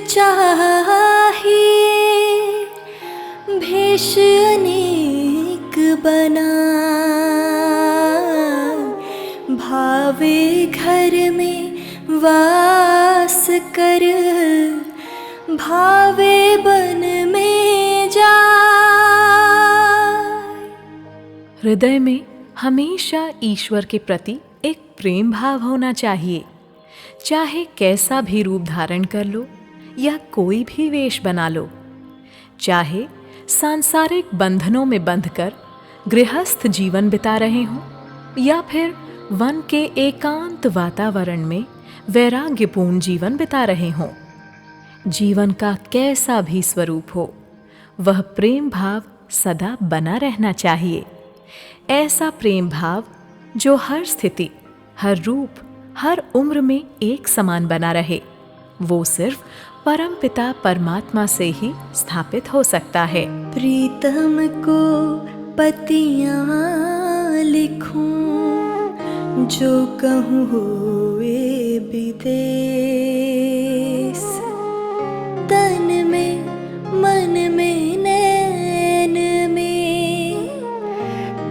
चाहिए, भेष अनेक बना, भावे घर में वास कर, भावे बन में जाए। हृदय में हमेशा ईश्वर के प्रति एक प्रेम भाव होना चाहिए। चाहे कैसा भी रूप धारण कर लो या कोई भी वेश बना लो, चाहे सांसारिक बंधनों में बंधकर गृहस्थ जीवन बिता रहे हों या फिर वन के एकांत वातावरण में वैराग्यपूर्ण जीवन बिता रहे हों, जीवन का कैसा भी स्वरूप हो, वह प्रेम भाव सदा बना रहना चाहिए। ऐसा प्रेम भाव जो हर स्थिति, हर रूप, हर उम्र में एक समान बना रहे, वो सिर्फ परमपिता परमात्मा से ही स्थापित हो सकता है। प्रीतम को पतियाँ लिखूं, जो कहूँ होए विदेश, तन में मन में नैन में,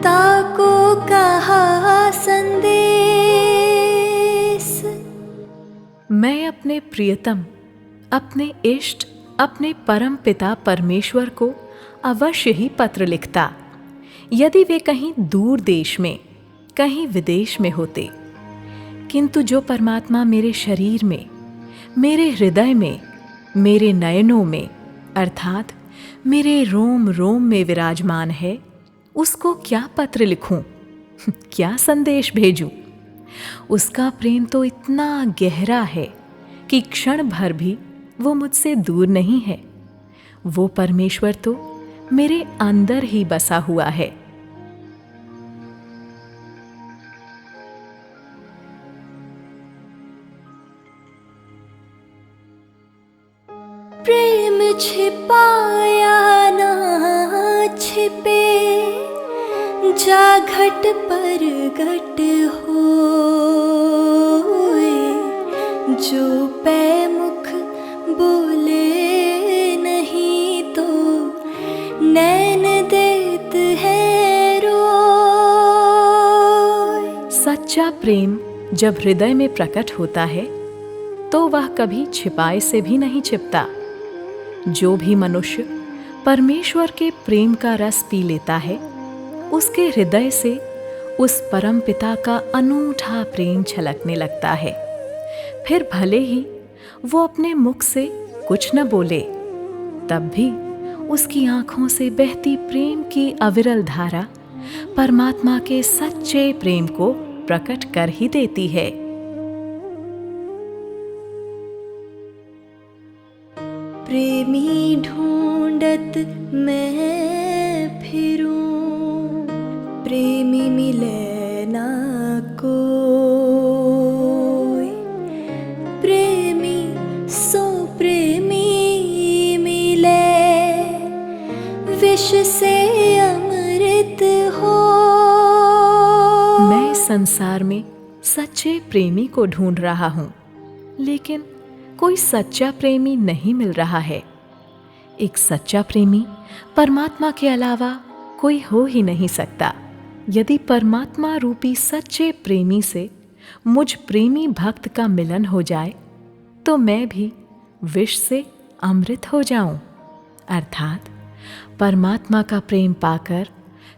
ताको कहा संदेश। मैं अपने प्रियतम, अपने इष्ट, अपने परम पिता परमेश्वर को अवश्य ही पत्र लिखता, यदि वे कहीं दूर देश में, कहीं विदेश में होते। किंतु जो परमात्मा मेरे शरीर में, मेरे हृदय में, मेरे नयनों में, अर्थात मेरे रोम रोम में विराजमान है, उसको क्या पत्र लिखूं, क्या संदेश भेजूं? उसका प्रेम तो इतना गहरा है कि क्षण भर भी वो मुझसे दूर नहीं है। वो परमेश्वर तो मेरे अंदर ही बसा हुआ है। प्रेम छिपाया ना छिपे, जा घट पर घट होए, जो पै मुख बोले नहीं तो नैन देत है रोए। सच्चा प्रेम जब हृदय में प्रकट होता है तो वह कभी छिपाए से भी नहीं छिपता। जो भी मनुष्य परमेश्वर के प्रेम का रस पी लेता है, उसके हृदय से उस परम पिता का अनूठा प्रेम छलकने लगता है। फिर भले ही वो अपने मुख से कुछ न बोले, तब भी उसकी आंखों से बहती प्रेम की अविरल धारा परमात्मा के सच्चे प्रेम को प्रकट कर ही देती है। प्रेमी ढूंढत मैं फिरूं, प्रेमी मिले ना कोई, प्रेमी सो प्रेमी मिले, विष से अमृत हो। मैं इस संसार में सच्चे प्रेमी को ढूंढ रहा हूँ, लेकिन कोई सच्चा प्रेमी नहीं मिल रहा है। एक सच्चा प्रेमी परमात्मा के अलावा कोई हो ही नहीं सकता। यदि परमात्मा रूपी सच्चे प्रेमी से मुझ प्रेमी भक्त का मिलन हो जाए, तो मैं भी विष से अमृत हो जाऊं, अर्थात परमात्मा का प्रेम पाकर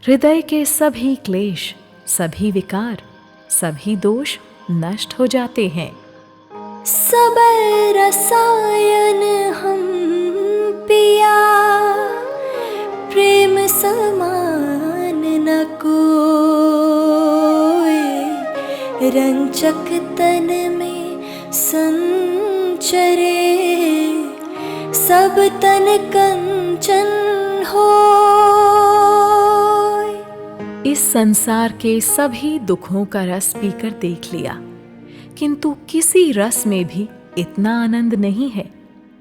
हृदय के सभी क्लेश, सभी विकार, सभी दोष नष्ट हो जाते हैं। सब रसायन हम पिया, प्रेम समान न कोई, रंचक तन में संचरे, सब तन कंचन हो। इस संसार के सभी दुखों का रस पीकर देख लिया, किंतु किसी रस में भी इतना आनंद नहीं है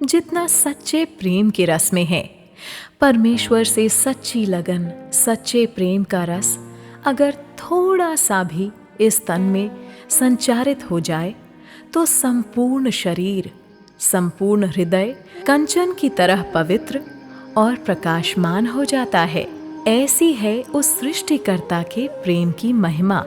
जितना सच्चे प्रेम के रस में है। परमेश्वर से सच्ची लगन, सच्चे प्रेम का रस अगर थोड़ा सा भी इस तन में संचारित हो जाए तो संपूर्ण शरीर, संपूर्ण हृदय कंचन की तरह पवित्र और प्रकाशमान हो जाता है। ऐसी है उस सृष्टिकर्ता के प्रेम की महिमा।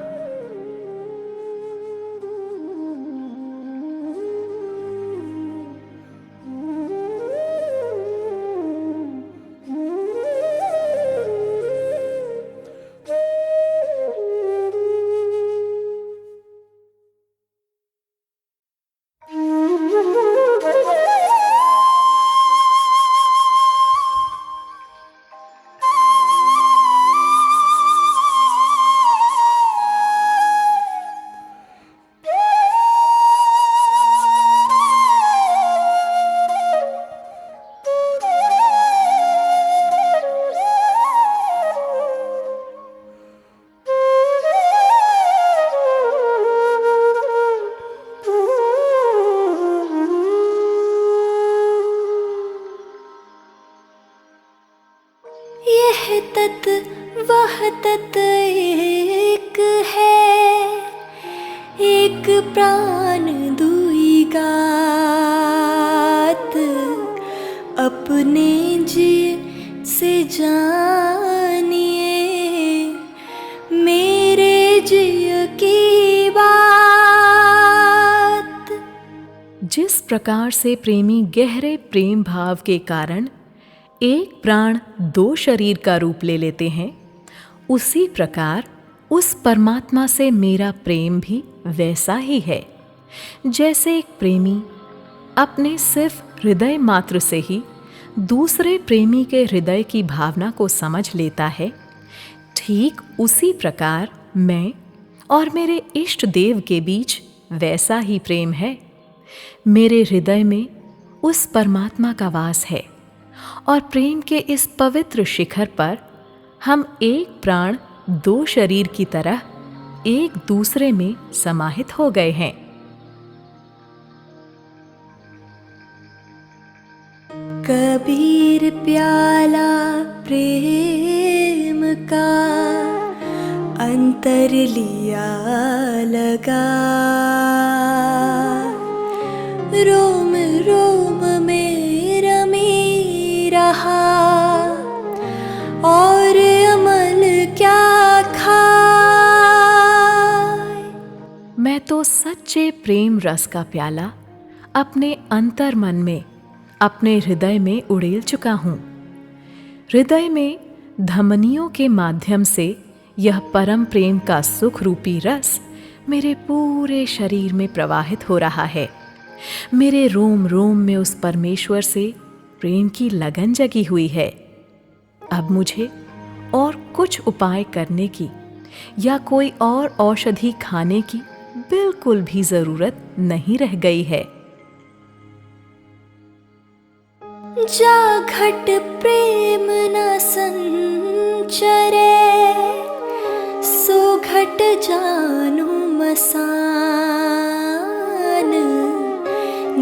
यह तत वह तत एक है, एक प्राण दुई गात, अपने जी से जानिए मेरे जिय की बात। जिस प्रकार से प्रेमी गहरे प्रेम भाव के कारण एक प्राण दो शरीर का रूप ले लेते हैं, उसी प्रकार उस परमात्मा से मेरा प्रेम भी वैसा ही है। जैसे एक प्रेमी अपने सिर्फ हृदय मात्र से ही दूसरे प्रेमी के हृदय की भावना को समझ लेता है, ठीक उसी प्रकार मैं और मेरे इष्ट देव के बीच वैसा ही प्रेम है। मेरे हृदय में उस परमात्मा का वास है और प्रेम के इस पवित्र शिखर पर हम एक प्राण दो शरीर की तरह एक दूसरे में समाहित हो गए हैं। कबीर प्याला प्रेम का अंतर लिया लगा, रोम रोम में रमी रहा और अमल क्या खाए। मैं तो सच्चे प्रेम रस का प्याला अपने अंतर मन में, अपने हृदय में उड़ेल चुका हूँ। हृदय में धमनियों के माध्यम से यह परम प्रेम का सुख रूपी रस मेरे पूरे शरीर में प्रवाहित हो रहा है। मेरे रोम रोम में उस परमेश्वर से प्रेम की लगन जगी हुई है। अब मुझे और कुछ उपाय करने की या कोई और औषधि खाने की बिल्कुल भी जरूरत नहीं रह गई है। जा घट प्रेम न संचरे, सो घट जानू मसान,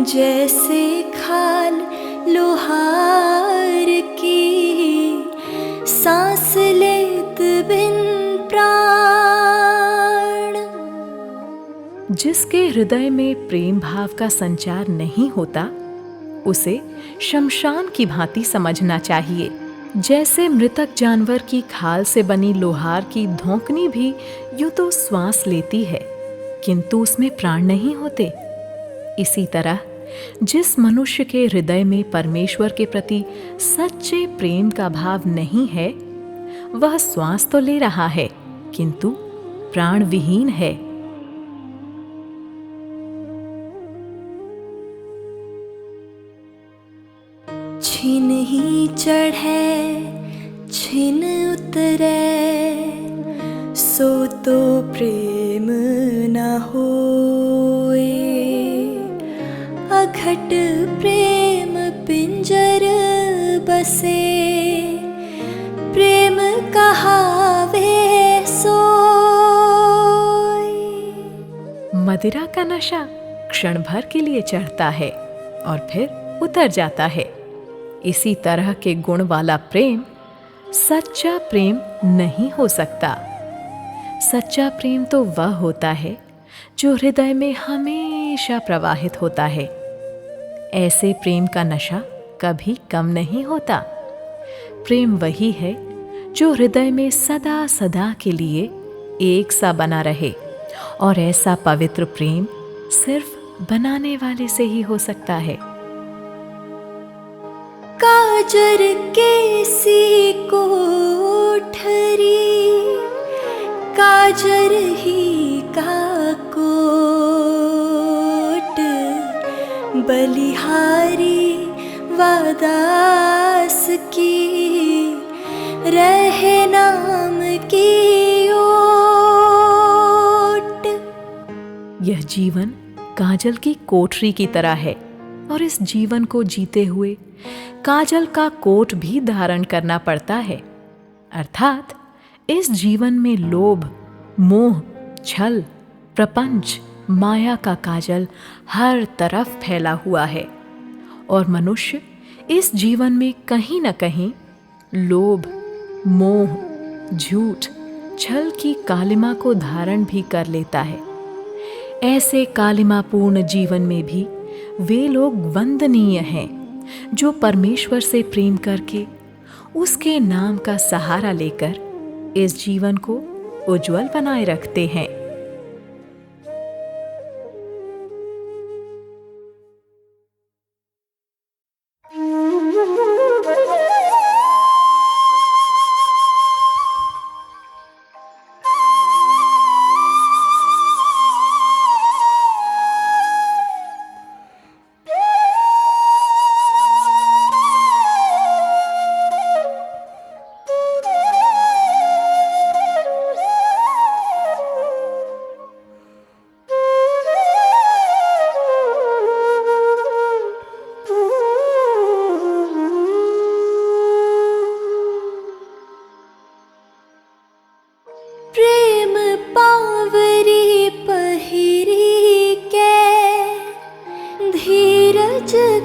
जैसे खाल लोहार की सांस लेत बिन प्राण। जिसके हृदय में प्रेम भाव का संचार नहीं होता, उसे शमशान की भांति समझना चाहिए। जैसे मृतक जानवर की खाल से बनी लोहार की धोंकनी भी यूं तो श्वास लेती है, किंतु उसमें प्राण नहीं होते। इसी तरह जिस मनुष्य के हृदय में परमेश्वर के प्रति सच्चे प्रेम का भाव नहीं है, वह श्वास तो ले रहा है किंतु प्राण विहीन है। छिन ही चढ़े छिन उतरे, सो तो प्रेम न होए। अघट प्रेम पिंजर बसे, प्रेम कहावे सोई। मदिरा का नशा क्षण भर के लिए चढ़ता है और फिर उतर जाता है। इसी तरह के गुण वाला प्रेम सच्चा प्रेम नहीं हो सकता। सच्चा प्रेम तो वह होता है जो हृदय में हमेशा प्रवाहित होता है। ऐसे प्रेम का नशा कभी कम नहीं होता। प्रेम वही है जो हृदय में सदा सदा के लिए एक सा बना रहे, और ऐसा पवित्र प्रेम सिर्फ बनाने वाले से ही हो सकता है। काजर केसी कोठरी, काजर ही का कोट, बलिहारी वादास की रहे नाम की ओट। यह जीवन काजल की कोठरी की तरह है, और इस जीवन को जीते हुए काजल का कोट भी धारण करना पड़ता है। अर्थात इस जीवन में लोभ, मोह, छल, प्रपंच, माया का काजल हर तरफ फैला हुआ है, और मनुष्य इस जीवन में कहीं न कहीं लोभ, मोह, झूठ, छल की कालिमा को धारण भी कर लेता है। ऐसे कालिमापूर्ण जीवन में भी वे लोग वंदनीय हैं जो परमेश्वर से प्रेम करके उसके नाम का सहारा लेकर इस जीवन को उज्जवल बनाए रखते हैं।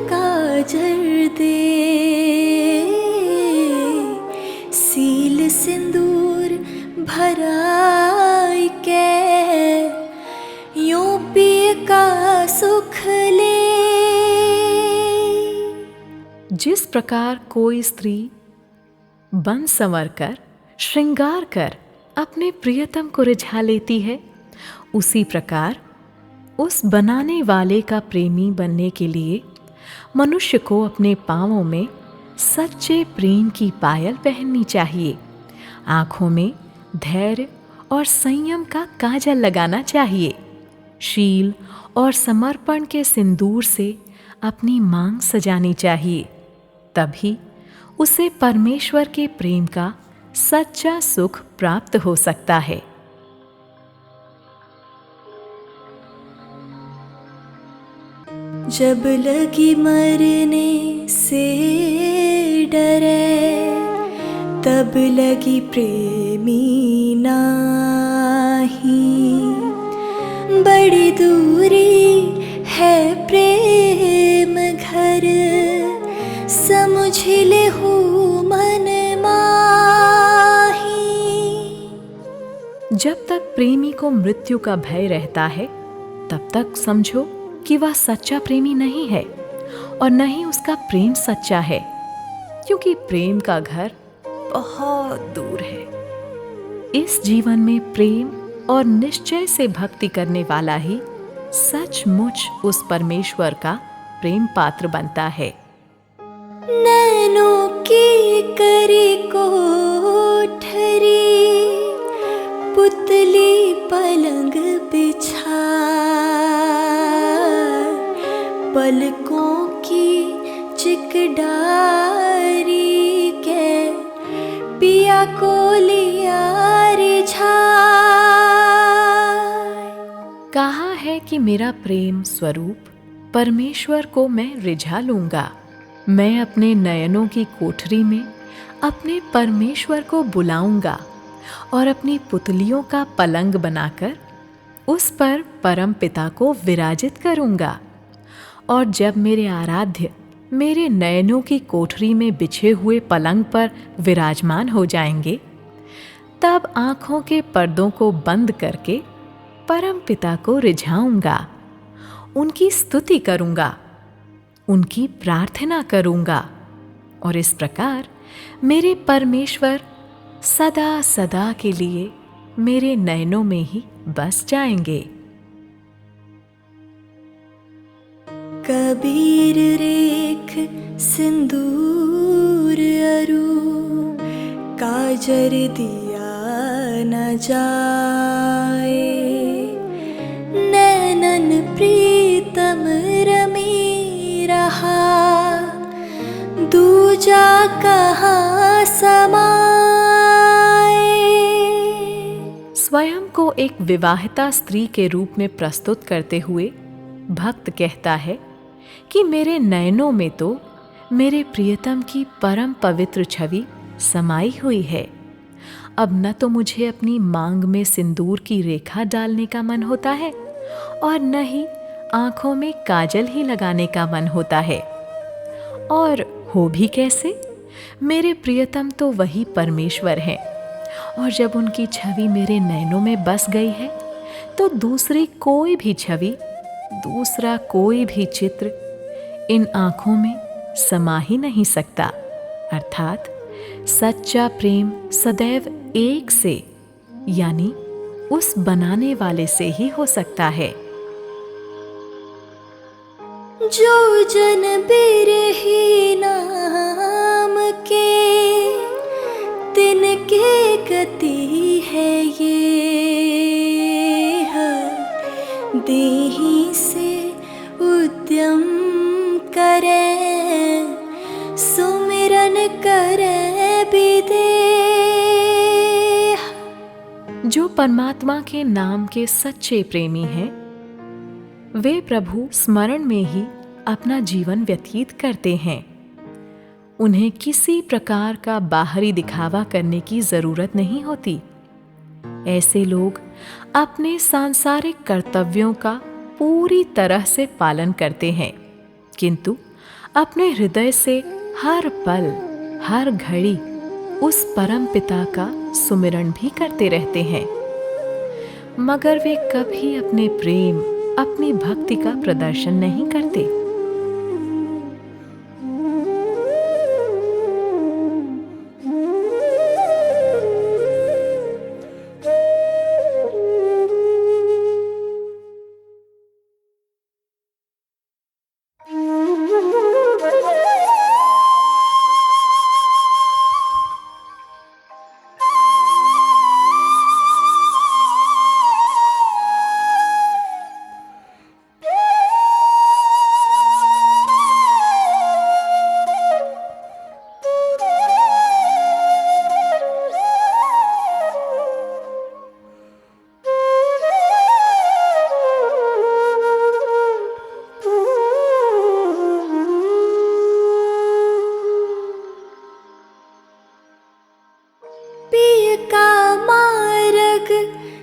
काजर दे, सील सिंदूर भराई के, यूं पिय का सुख ले। जिस प्रकार कोई स्त्री बन संवर कर, श्रृंगार कर अपने प्रियतम को रिझा लेती है, उसी प्रकार उस बनाने वाले का प्रेमी बनने के लिए मनुष्य को अपने पांवों में सच्चे प्रेम की पायल पहननी चाहिए, आंखों में धैर्य और संयम का काजल लगाना चाहिए, शील और समर्पण के सिंदूर से अपनी मांग सजानी चाहिए। तभी उसे परमेश्वर के प्रेम का सच्चा सुख प्राप्त हो सकता है। जब लगी मरने से डरे, तब लगी प्रेमी नाही। बड़ी दूरी है प्रेम घर, समझ ले हो मन माही। जब तक प्रेमी को मृत्यु का भय रहता है, तब तक समझो कि वह सच्चा प्रेमी नहीं है, और न ही उसका प्रेम सच्चा है, क्योंकि प्रेम का घर बहुत दूर है। इस जीवन में प्रेम और निश्चय से भक्ति करने वाला ही सचमुच उस परमेश्वर का प्रेम पात्र बनता है। नैनों की करी कोठरी, पुतली पलंग बिछा, पलकों की चिकडारी के, पिया को लिया रिझा। कहा है कि मेरा प्रेम स्वरूप परमेश्वर को मैं रिझा लूंगा। मैं अपने नयनों की कोठरी में अपने परमेश्वर को बुलाऊंगा और अपनी पुतलियों का पलंग बनाकर उस पर परम पिता को विराजित करूंगा। और जब मेरे आराध्य मेरे नयनों की कोठरी में बिछे हुए पलंग पर विराजमान हो जाएंगे, तब आँखों के पर्दों को बंद करके परम पिता को रिझाऊंगा, उनकी स्तुति करूंगा, उनकी प्रार्थना करूंगा और इस प्रकार मेरे परमेश्वर सदा सदा के लिए मेरे नयनों में ही बस जाएंगे। कबीर रेख सिंदूर अरू काजर दिया न जाए, नैनन प्रीतम रमी रहा दूजा कहाँ समाए। स्वयं को एक विवाहिता स्त्री के रूप में प्रस्तुत करते हुए भक्त कहता है कि मेरे नयनों में तो मेरे प्रियतम की परम पवित्र छवि समाई हुई है। अब न तो मुझे अपनी मांग में सिंदूर की रेखा डालने का मन होता है और न ही आंखों में काजल ही लगाने का मन होता है। और हो भी कैसे? मेरे प्रियतम तो वही परमेश्वर हैं और जब उनकी छवि मेरे नैनों में बस गई है तो दूसरी कोई भी छवि, दूसरा कोई भी चित्र इन आंखों में समा ही नहीं सकता। अर्थात सच्चा प्रेम सदैव एक से यानी उस बनाने वाले से ही हो सकता है। जो जन बिरही नाम के तिनके गति है ये, देहि से उद्यम करे सुमिरन करे विदेह। जो परमात्मा के नाम के सच्चे प्रेमी हैं, वे प्रभु स्मरण में ही अपना जीवन व्यतीत करते हैं। उन्हें किसी प्रकार का बाहरी दिखावा करने की जरूरत नहीं होती। ऐसे लोग अपने सांसारिक कर्तव्यों का पूरी तरह से पालन करते हैं, किंतु अपने हृदय से हर पल हर घड़ी उस परम पिता का सुमिरन भी करते रहते हैं, मगर वे कभी अपने प्रेम, अपनी भक्ति का प्रदर्शन नहीं करते।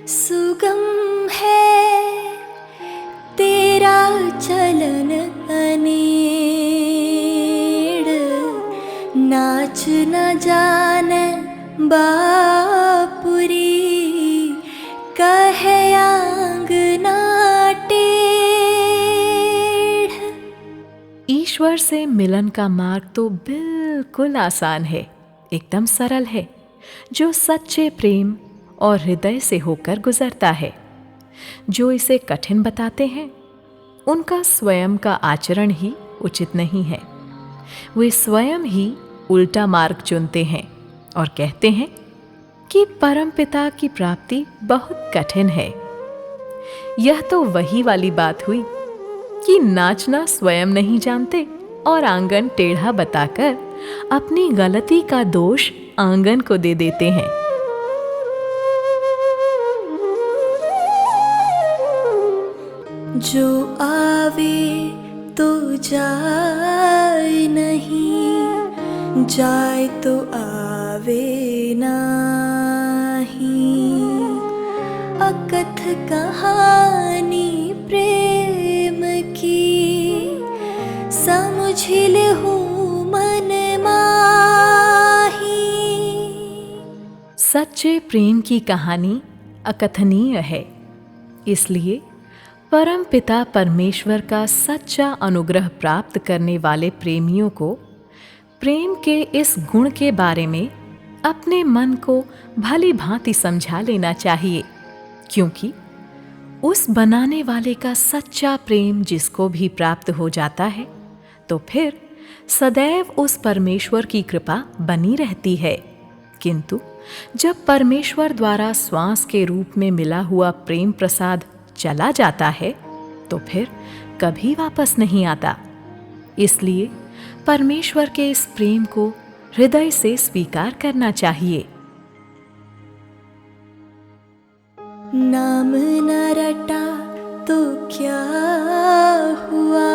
सुगम है तेरा चलन अनेड़, नाच न जाने बापुरी कहे आंगना टेढ़। ईश्वर से मिलन का मार्ग तो बिल्कुल आसान है, एकदम सरल है, जो सच्चे प्रेम और हृदय से होकर गुजरता है। जो इसे कठिन बताते हैं, उनका स्वयं का आचरण ही उचित नहीं है। वे स्वयं ही उल्टा मार्ग चुनते हैं और कहते हैं कि परम पिता की प्राप्ति बहुत कठिन है। यह तो वही वाली बात हुई कि नाचना स्वयं नहीं जानते और आंगन टेढ़ा बताकर अपनी गलती का दोष आंगन को दे देते हैं। जो आवे तो जाए नहीं, जाए तो आवे नहीं। अकथ कहानी प्रेम की, समझिल हूँ मन माही। सच्चे प्रेम की कहानी अकथनीय है, इसलिए परम पिता परमेश्वर का सच्चा अनुग्रह प्राप्त करने वाले प्रेमियों को प्रेम के इस गुण के बारे में अपने मन को भली भांति समझा लेना चाहिए, क्योंकि उस बनाने वाले का सच्चा प्रेम जिसको भी प्राप्त हो जाता है तो फिर सदैव उस परमेश्वर की कृपा बनी रहती है। किंतु जब परमेश्वर द्वारा श्वास के रूप में मिला हुआ प्रेम प्रसाद चला जाता है तो फिर कभी वापस नहीं आता। इसलिए परमेश्वर के इस प्रेम को हृदय से स्वीकार करना चाहिए। नाम न रटा तो क्या हुआ,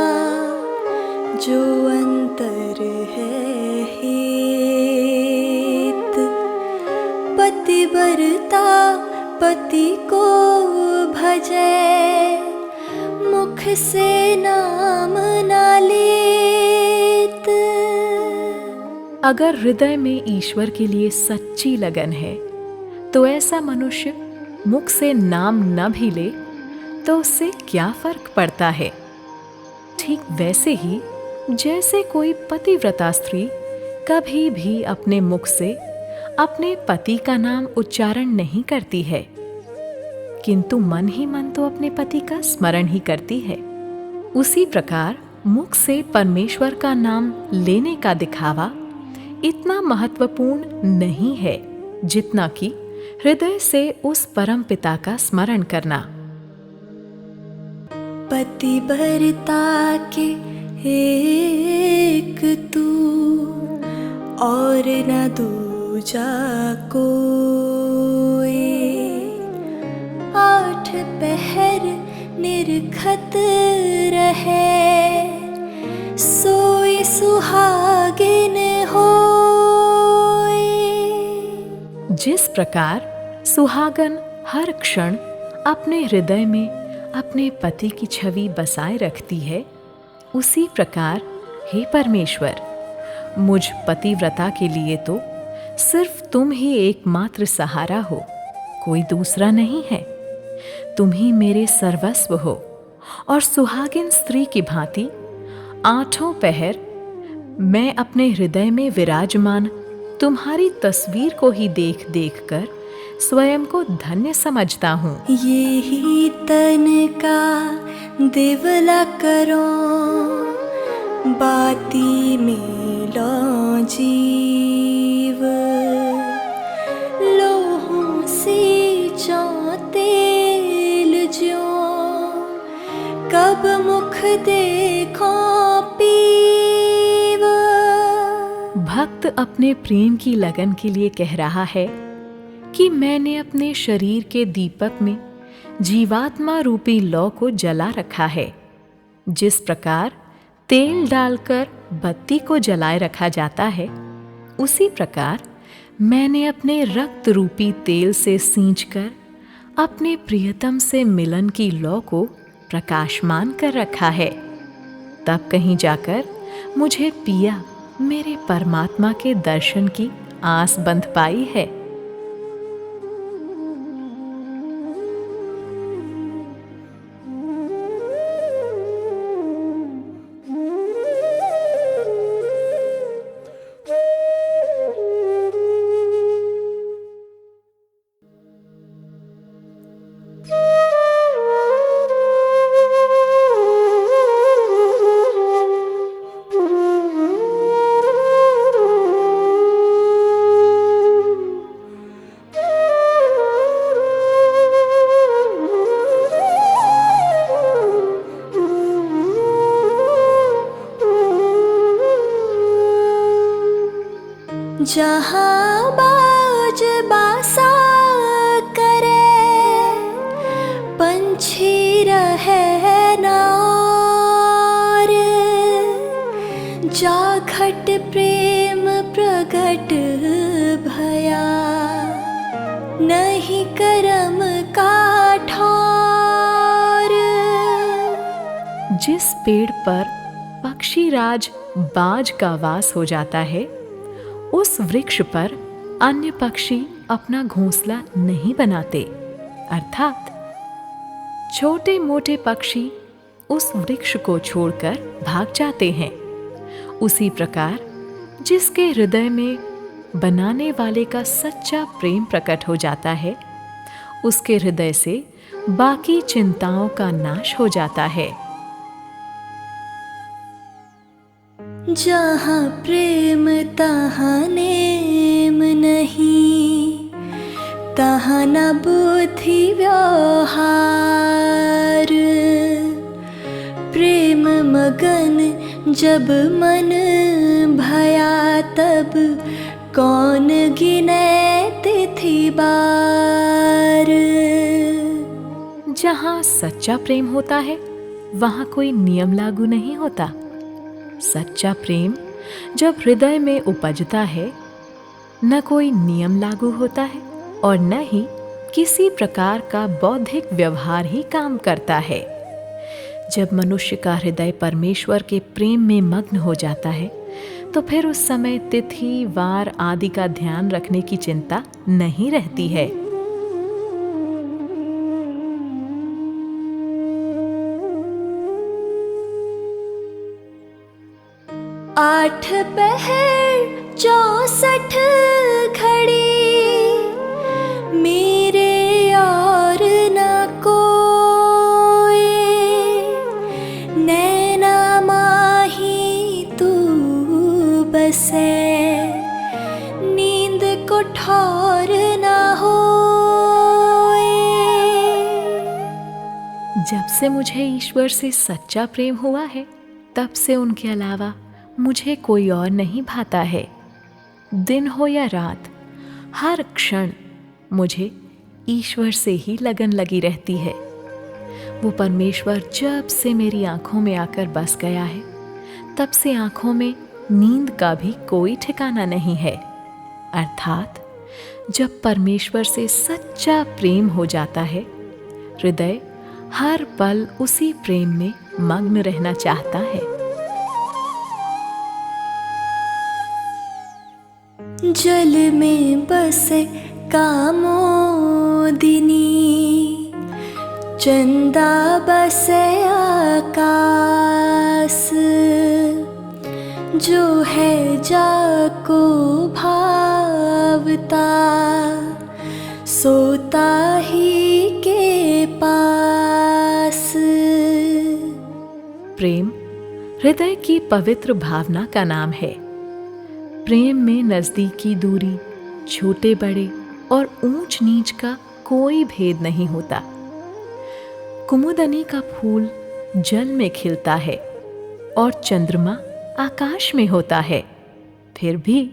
जो अंतर है हेत। पतिव्रता पति को भजे, मुख से नाम न लेत। अगर हृदय में ईश्वर के लिए सच्ची लगन है तो ऐसा मनुष्य मुख से नाम न भी ले तो उससे क्या फर्क पड़ता है। ठीक वैसे ही जैसे कोई पतिव्रता स्त्री कभी भी अपने मुख से अपने पति का नाम उच्चारण नहीं करती है, किंतु मन ही मन तो अपने पति का स्मरण ही करती है, उसी प्रकार मुख से परमेश्वर का नाम लेने का दिखावा इतना महत्वपूर्ण नहीं है जितना कि हृदय से उस परम पिता का स्मरण करना। पतिव्रता के एक तू और न दूजा कोई। 8 पहर निरखत रहे, सोई सुहागिन होए। जिस प्रकार सुहागन हर क्षण अपने हृदय में अपने पति की छवि बसाए रखती है, उसी प्रकार हे परमेश्वर, मुझ पतिव्रता के लिए तो सिर्फ तुम ही एकमात्र सहारा हो, कोई दूसरा नहीं है। तुम ही मेरे सर्वस्व हो और सुहागिन स्त्री की भांति 8 पहर मैं अपने हृदय में विराजमान तुम्हारी तस्वीर को ही देख देख कर स्वयं को धन्य समझता हूँ। ये ही तन का देवला करो, बाती में लो जीव। लोहों से तेल ज्यों, कब मुख देखो पीव। भक्त अपने प्रेम की लगन के लिए कह रहा है कि मैंने अपने शरीर के दीपक में जीवात्मा रूपी लौ को जला रखा है। जिस प्रकार तेल डालकर बत्ती को जलाए रखा जाता है, उसी प्रकार मैंने अपने रक्त रूपी तेल से सींचकर अपने प्रियतम से मिलन की लौ को प्रकाशमान कर रखा है। तब कहीं जाकर मुझे पिया मेरे परमात्मा के दर्शन की आस बंध पाई है। जहाँ बाज बासा करे, पंछी रहे न और। जा घट प्रेम प्रगट भया, नहीं करम का ठौर। जिस पेड़ पर पक्षीराज बाज का वास हो जाता है, उस वृक्ष पर अन्य पक्षी अपना घोंसला नहीं बनाते। अर्थात छोटे मोटे पक्षी उस वृक्ष को छोड़कर भाग जाते हैं। उसी प्रकार जिसके हृदय में बनाने वाले का सच्चा प्रेम प्रकट हो जाता है, उसके हृदय से बाकी चिंताओं का नाश हो जाता है। जहाँ प्रेम तहाँ नेम नहीं, तहाँ न बुद्धि व्यवहार। प्रेम मगन जब मन भया, तब कौन गिने तिथि बार। जहाँ सच्चा प्रेम होता है वहाँ कोई नियम लागू नहीं होता। सच्चा प्रेम जब हृदय में उपजता है, न कोई नियम लागू होता है और न ही किसी प्रकार का बौद्धिक व्यवहार ही काम करता है। जब मनुष्य का हृदय परमेश्वर के प्रेम में मग्न हो जाता है, तो फिर उस समय तिथि वार आदि का ध्यान रखने की चिंता नहीं रहती है। आठ पहर 64 घड़ी, मेरे और न कोई। नैना माही तू बसे, नींद को ठौर न होए। जब से मुझे ईश्वर से सच्चा प्रेम हुआ है, तब से उनके अलावा मुझे कोई और नहीं भाता है। दिन हो या रात, हर क्षण मुझे ईश्वर से ही लगन लगी रहती है। वो परमेश्वर जब से मेरी आंखों में आकर बस गया है, तब से आंखों में नींद का भी कोई ठिकाना नहीं है। अर्थात जब परमेश्वर से सच्चा प्रेम हो जाता है, हृदय हर पल उसी प्रेम में मग्न रहना चाहता है। जल में बसे कामोदिनी, चंदा बसे आकाश। जो है जाको भावता, सोता ही के पास। प्रेम हृदय की पवित्र भावना का नाम है। प्रेम में नजदीकी दूरी, छोटे बड़े और ऊंच नीच का कोई भेद नहीं होता। कुमुदनी का फूल जल में खिलता है और चंद्रमा आकाश में होता है, फिर भी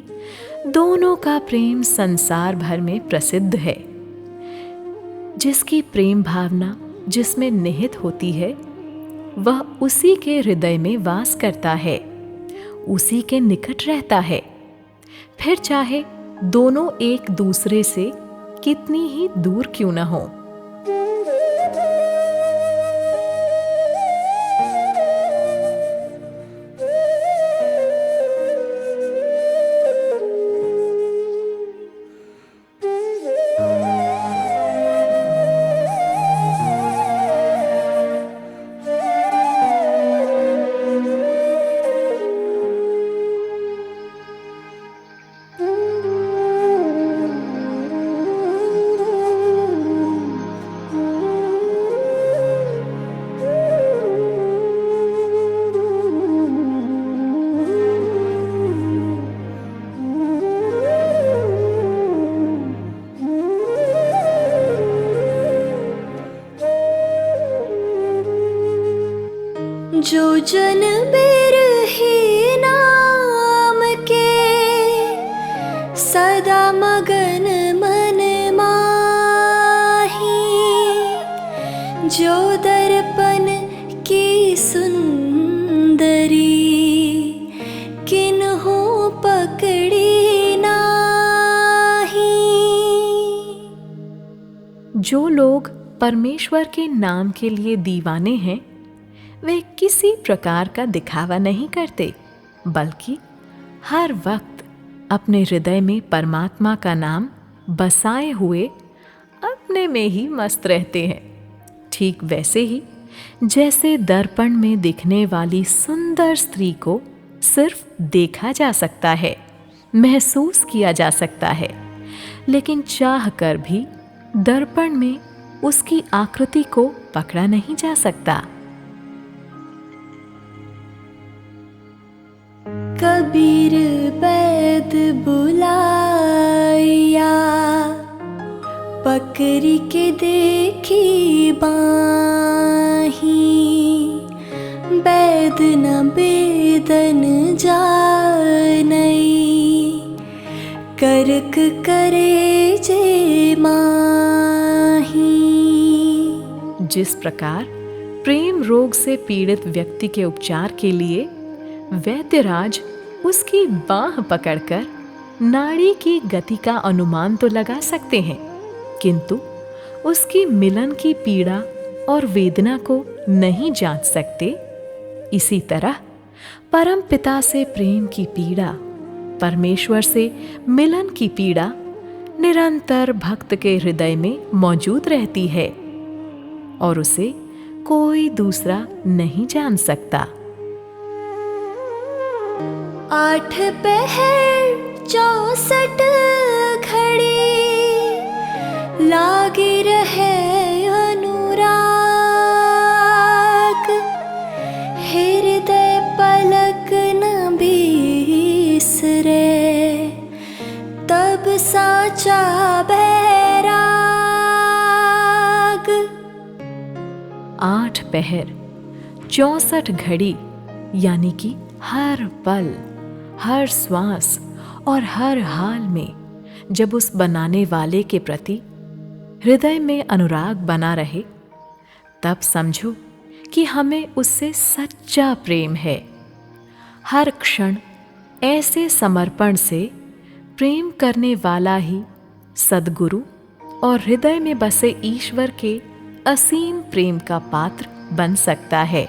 दोनों का प्रेम संसार भर में प्रसिद्ध है। जिसकी प्रेम भावना जिसमें निहित होती है, वह उसी के हृदय में वास करता है, उसी के निकट रहता है। फिर चाहे दोनों एक दूसरे से कितनी ही दूर क्यों न हो। जो जन बिरही नाम के, सदा मगन मन माही। जो दर्पण की सुंदरी, किन्हु पकड़ी नाही। जो लोग परमेश्वर के नाम के लिए दीवाने हैं, वे किसी प्रकार का दिखावा नहीं करते, बल्कि हर वक्त अपने हृदय में परमात्मा का नाम बसाए हुए अपने में ही मस्त रहते हैं। ठीक वैसे ही जैसे दर्पण में दिखने वाली सुंदर स्त्री को सिर्फ देखा जा सकता है, महसूस किया जा सकता है, लेकिन चाह कर भी दर्पण में उसकी आकृति को पकड़ा नहीं जा सकता। कबीर बैद बुलाया, पकड़ी के देखी बाही, बैद न बेदन जानई, करक करे जे माही। जिस प्रकार प्रेम रोग से पीड़ित व्यक्ति के उपचार के लिए वैद्यराज उसकी बाह पकड़कर नाड़ी की गति का अनुमान तो लगा सकते हैं, किंतु उसकी मिलन की पीड़ा और वेदना को नहीं जांच सकते, इसी तरह परम पिता से प्रेम की पीड़ा, परमेश्वर से मिलन की पीड़ा निरंतर भक्त के हृदय में मौजूद रहती है और उसे कोई दूसरा नहीं जान सकता। 8 पहर 64 घड़ी, लागी रहे अनुराग, हृदय पलक न बिसरे, तब साचा बैराग। 8 पहर 64 घड़ी यानी कि हर पल, हर श्वास और हर हाल में जब उस बनाने वाले के प्रति हृदय में अनुराग बना रहे, तब समझो कि हमें उससे सच्चा प्रेम है। हर क्षण ऐसे समर्पण से प्रेम करने वाला ही सद्गुरु और हृदय में बसे ईश्वर के असीम प्रेम का पात्र बन सकता है।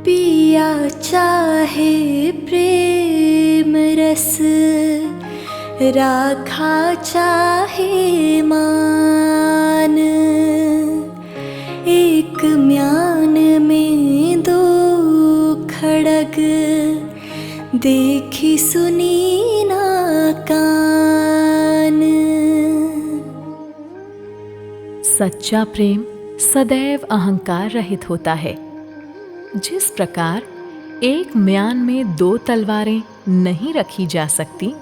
पिया चाहे प्रेम रस, राखा चाहे मान, एक म्यान में 2 खड़ग, देखी सुनी ना कान। सच्चा प्रेम सदैव अहंकार रहित होता है। जिस प्रकार एक म्यान में 2 तलवारें नहीं रखी जा सकती,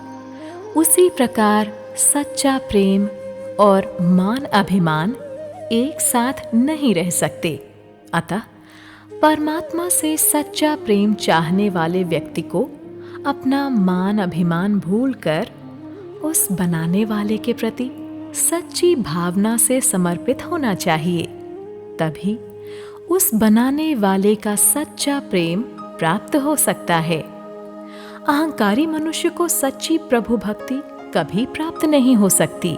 उसी प्रकार सच्चा प्रेम और मान अभिमान एक साथ नहीं रह सकते। अतः परमात्मा से सच्चा प्रेम चाहने वाले व्यक्ति को अपना मान अभिमान भूलकर उस बनाने वाले के प्रति सच्ची भावना से समर्पित होना चाहिए। तभी उस बनाने वाले का सच्चा प्रेम प्राप्त हो सकता है। अहंकारी मनुष्य को सच्ची प्रभु भक्ति कभी प्राप्त नहीं हो सकती।